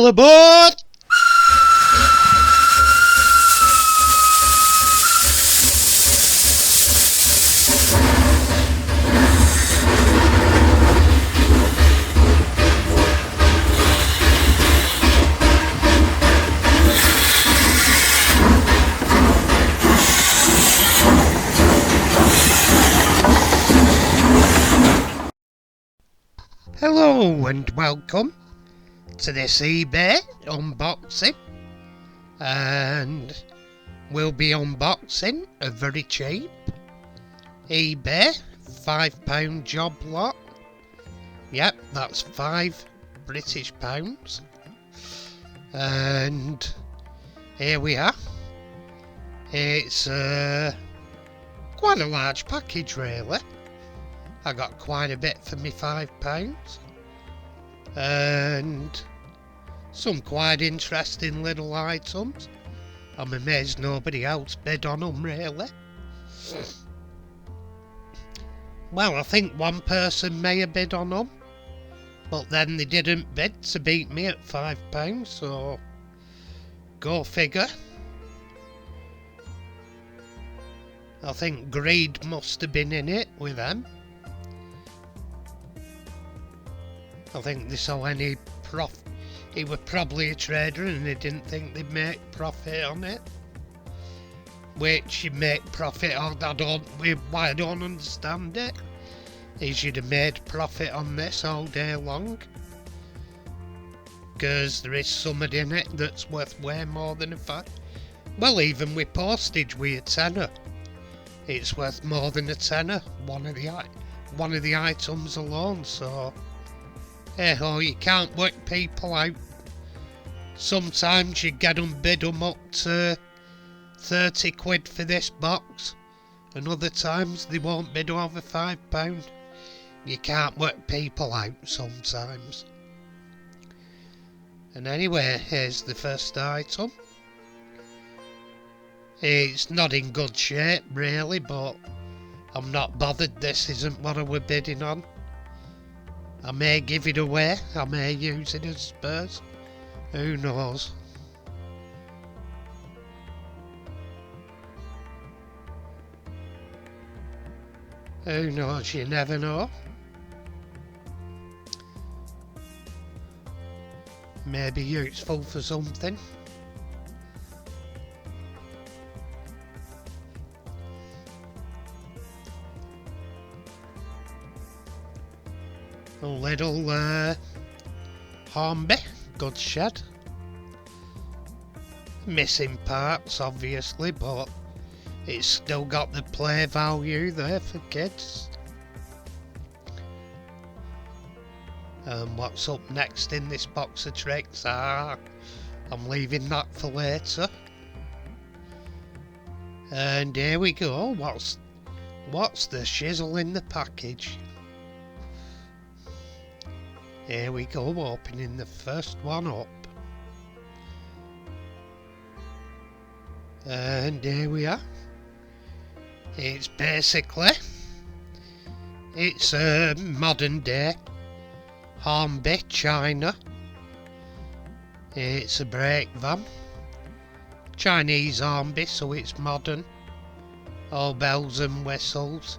All aboard! Hello and welcome to this eBay unboxing, and we'll be unboxing a very cheap eBay £5 job lot. Yep, that's £5 British, and here we are. It's quite a large package really. I got quite a bit for me £5, and some quite interesting little items. I'm amazed nobody else bid on them really. Well, I think one person may have bid on them, but then they didn't bid to beat me at £5, so go figure. I think greed must have been in it with them. I think they saw any profit. He was probably a trader and they didn't think they'd make profit on it. Which you make profit on, why I don't understand it. Is you'd have made profit on this all day long. Because there is something in it that's worth way more than a £5. Well, even with postage with a tenner, it's worth more than a tenner. One of the items alone, so. Hey ho, you can't work people out. Sometimes you get them bid them up to 30 quid for this box, and other times they won't bid over £5. You can't work people out sometimes. And anyway, here's the first item. It's not in good shape really, but I'm not bothered. This isn't what I were bidding on. I may give it away, I may use it as Spurs, who knows. Who knows, you never know. Maybe useful for something. A little Hornby goods shed. Missing parts obviously, but it's still got the play value there for kids. What's up next in this box of tricks? I'm leaving that for later. And here we go. What's the shizzle in the package? Here we go, opening the first one up. And here we are. It's basically, it's a modern day Hornby China. It's a brake van. Chinese Hornby, so it's modern. All bells and whistles.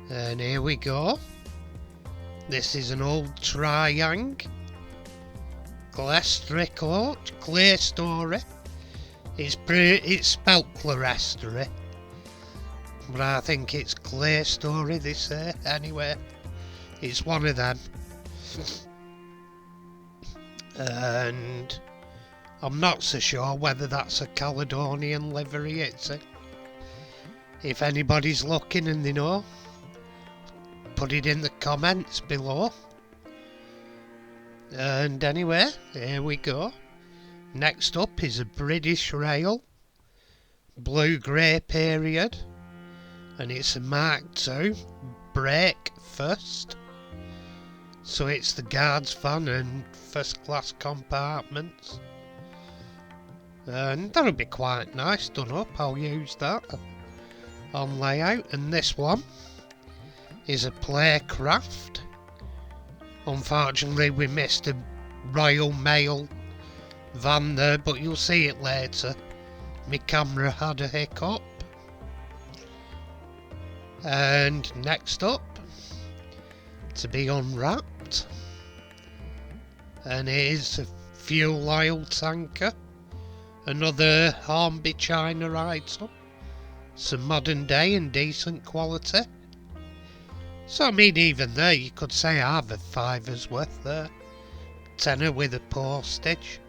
And here we go. This is an old Triang. Clear Story. It's spelt Clerestory, but I think it's Clear Story they say. Anyway, it's one of them. And I'm not so sure whether that's a Caledonian livery, if anybody's looking and they know, put it in the comments below. And anyway, here we go. Next up is a British Rail blue-grey period, and it's a Mark II brake first, so it's the guard's fan and first class compartments, and that'll be quite nice done up. I'll use that on layout. And this one is a Playcraft. Unfortunately we missed a Royal Mail van there, but you'll see it later. My camera had a hiccup. And next up, to be unwrapped, and it is a fuel oil tanker. Another Hornby China item. Some modern day and decent quality. So I mean, even there you could say I have a fiver's worth there. Tenner with a postage.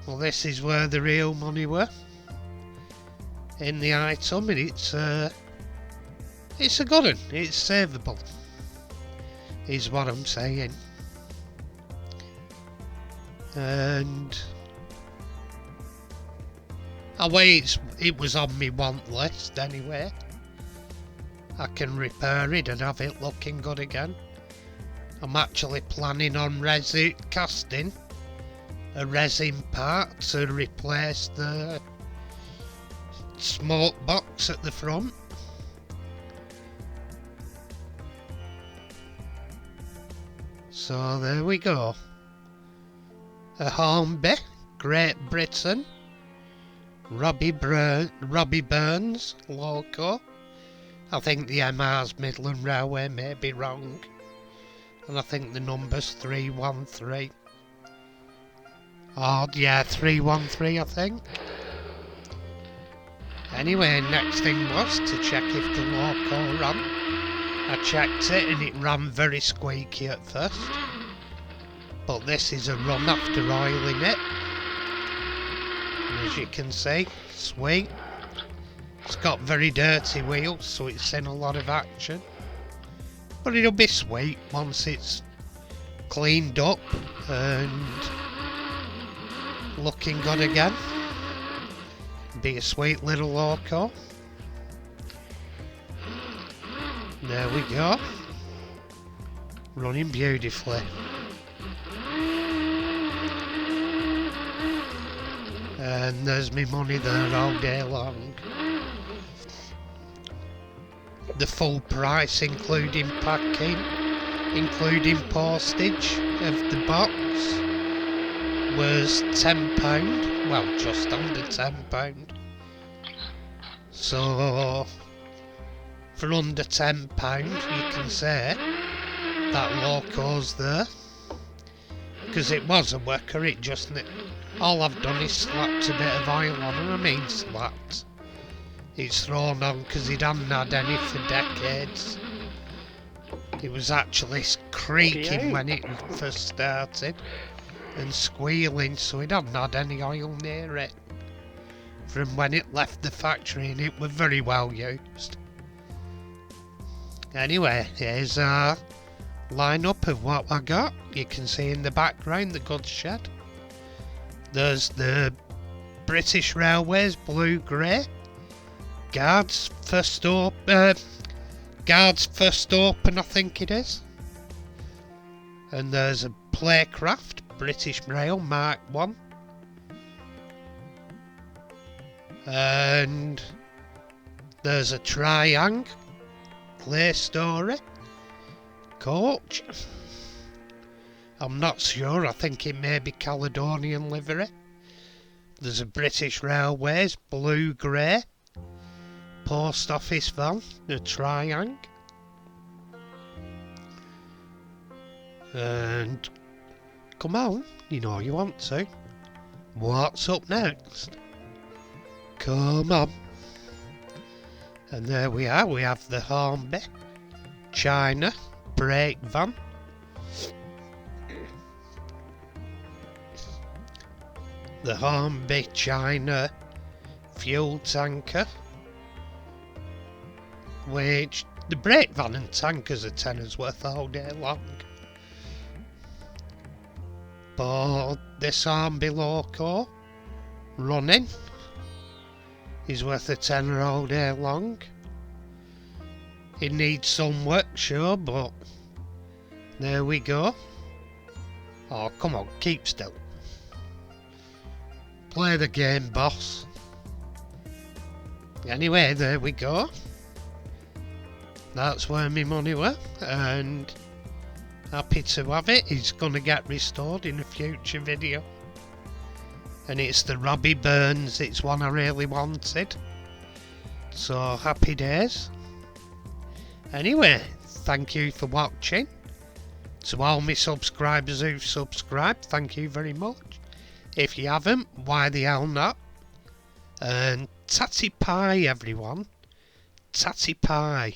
Well, this is where the real money were. In the item, and it's a good one. It's savable, is what I'm saying. And it was on my want list anyway. I can repair it and have it looking good again. I'm actually planning on casting a resin part to replace the smoke box at the front. So there we go. A Hornby, Great Britain, Robbie Burns loco. I think the MR's Midland Railway may be wrong, and I think the number's 313. Oh yeah, 313 I think. Anyway, next thing was to check if the loco ran. I checked it and it ran very squeaky at first, but this is a run after oiling it. And as you can see, sweet. It's got very dirty wheels, so it's seen a lot of action. But it'll be sweet once it's cleaned up and looking good again. Be a sweet little loco. There we go. Running beautifully. And there's me money there all day long. The full price, including packing, including postage of the box, was £10. Well, just under £10. So, for under £10, you can say that loco's there. Because it was a worker, it just... all I've done is slapped a bit of oil on her. I mean slapped. It's thrown on because it hadn't had any for decades. It was actually creaking when it first started and squealing, so it hadn't had any oil near it from when it left the factory, and it was very well used. Anyway, here's our line-up of what I got. You can see in the background the goods shed. There's the British Railways blue-grey. Guards first open, I think it is. And there's a Playcraft British Rail Mark 1. And there's a Triang Clay Story coach. I'm not sure, I think it may be Caledonian livery. There's a British Railways blue-grey post office van, the Triang. And come on, you know you want to. What's up next? Come on. And there we are, we have the Hornby China brake van. The Hornby China fuel tanker, which the brake van and tankers are tenner's worth all day long. But this Hornby loco running is worth a tenner all day long. It needs some work, sure, but there we go. Oh, come on, keep still. Play the game, boss. Anyway, there we go. That's where my money were, and happy to have it. It's gonna get restored in a future video. And it's the Robbie Burns, it's one I really wanted. So happy days. Anyway, thank you for watching. To all my subscribers who've subscribed, thank you very much. If you haven't, why the hell not? And tatty pie, everyone. Tatty pie.